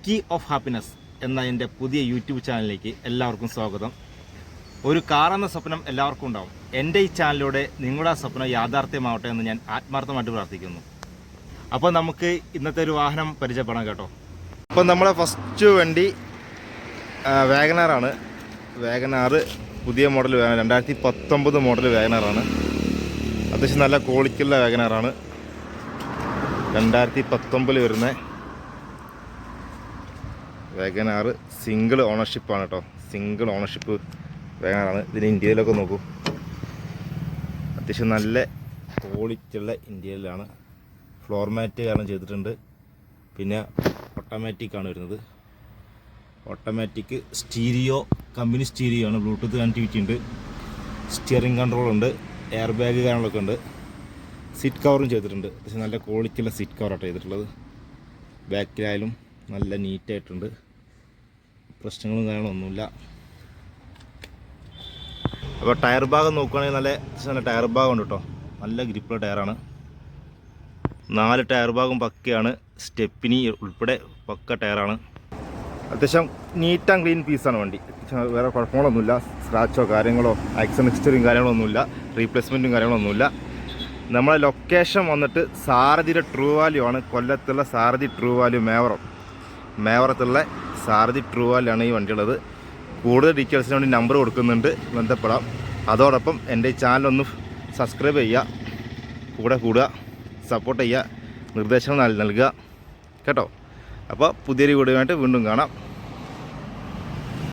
Key of happiness എന്ന എൻ്റെ പുതിയ യൂട്യൂബ് ചാനലിലേക്ക് എല്ലാവർക്കും സ്വാഗതം. ഒരു കാർ എന്ന സ്വപ്നം എല്ലാവർക്കും ഉണ്ടാവും. എൻ്റെ ഈ ചാനലിലൂടെ നിങ്ങളുടെ ആ സ്വപ്നം യാഥാർത്ഥ്യമാവട്ടെ എന്ന് ഞാൻ ആത്മാർത്ഥമായിട്ട് പ്രാർത്ഥിക്കുന്നു. അപ്പോൾ നമുക്ക് ഇന്നത്തെ ഒരു വാഹനം പരിചയപ്പെടാം കേട്ടോ. അപ്പോൾ നമ്മളെ ഫസ്റ്റ് വണ്ടി വാഗനാറാണ്. വാഗനാറ് പുതിയ മോഡൽ 2019 മോഡൽ വാഗനാറാണ്. അത്യാവശ്യം നല്ല ക്വാളിറ്റിയുള്ള വാഗനാറാണ്. 2019 വരുന്ന വാഗനാറ് സിംഗിൾ ഓണർഷിപ്പാണ് കേട്ടോ. സിംഗിൾ ഓണർഷിപ്പ് വാഗനാറാണ്. ഇതിന് ഇന്ത്യയിലൊക്കെ നോക്കൂ, അത്യാവശ്യം നല്ല ക്വാളിറ്റിയുള്ള ഇന്ത്യയിലാണ്. ഫ്ലോർ മാറ്റ് കാരണം ചെയ്തിട്ടുണ്ട്. പിന്നെ ഓട്ടോമാറ്റിക്കാണ് വരുന്നത്. ഓട്ടോമാറ്റിക് സ്റ്റീരിയോ, കമ്പനി സ്റ്റീരിയോ ആണ്. ബ്ലൂടൂത്ത് കണക്ടിവിറ്റി ഉണ്ട്. സ്റ്റിയറിംഗ് കൺട്രോൾ ഉണ്ട്. എയർ ബാഗ് കാര്യങ്ങളൊക്കെ ഉണ്ട്. സീറ്റ് കവറും ചെയ്തിട്ടുണ്ട്. അത്യാവശ്യം നല്ല ക്വാളിറ്റിയുള്ള സീറ്റ് കവറാണ് ചെയ്തിട്ടുള്ളത്. ബാക്കിലായാലും നല്ല നീറ്റായിട്ടുണ്ട്. പ്രശ്നങ്ങളും കാര്യങ്ങളൊന്നുമില്ല. അപ്പോൾ ടയർ ഭാഗം നോക്കുകയാണെങ്കിൽ നല്ല ടയർ ഭാഗം ഉണ്ട് കേട്ടോ. നല്ല ഗ്രിപ്പുള്ള ടയറാണ്. 4 ടയർ ഭാഗം പക്കയാണ്. സ്റ്റെപ്പിനി ഉൾപ്പെടെ പക്ക ടയറാണ്. അത്യാവശ്യം നീറ്റ് ആൻഡ് ക്ലീൻ പീസാണ് വണ്ടി. വേറെ കുഴപ്പങ്ങളൊന്നുമില്ല. സ്ക്രാച്ചോ കാര്യങ്ങളോ ആക്സിഡൻറ്റ് ഹിസ്റ്ററിയും കാര്യങ്ങളൊന്നുമില്ല. റീപ്ലേസ്മെൻറ്റും കാര്യങ്ങളൊന്നുമില്ല. നമ്മളെ ലൊക്കേഷൻ വന്നിട്ട് സാരഥിയുടെ ട്രൂ വാല്യൂ ആണ്. കൊല്ലത്തുള്ള സാരഥി ട്രൂ വാല്യൂ മേവറത്തുള്ള സാരഥി ട്രൂ വാല്യൂ ആണ് ഈ വണ്ടിയുള്ളത്. കൂടുതൽ ഡീറ്റെയിൽസിന് വേണ്ടി നമ്പർ കൊടുക്കുന്നുണ്ട്, ബന്ധപ്പെടാം. അതോടൊപ്പം എൻ്റെ ഈ ചാനലൊന്ന് സബ്സ്ക്രൈബ് ചെയ്യുക, കൂടെ കൂടുക, സപ്പോർട്ട് ചെയ്യുക, നിർദ്ദേശങ്ങൾ നൽകുക കേട്ടോ. അപ്പോൾ പുതിയൊരു വീഡിയോയുമായിട്ട് വീണ്ടും കാണാം.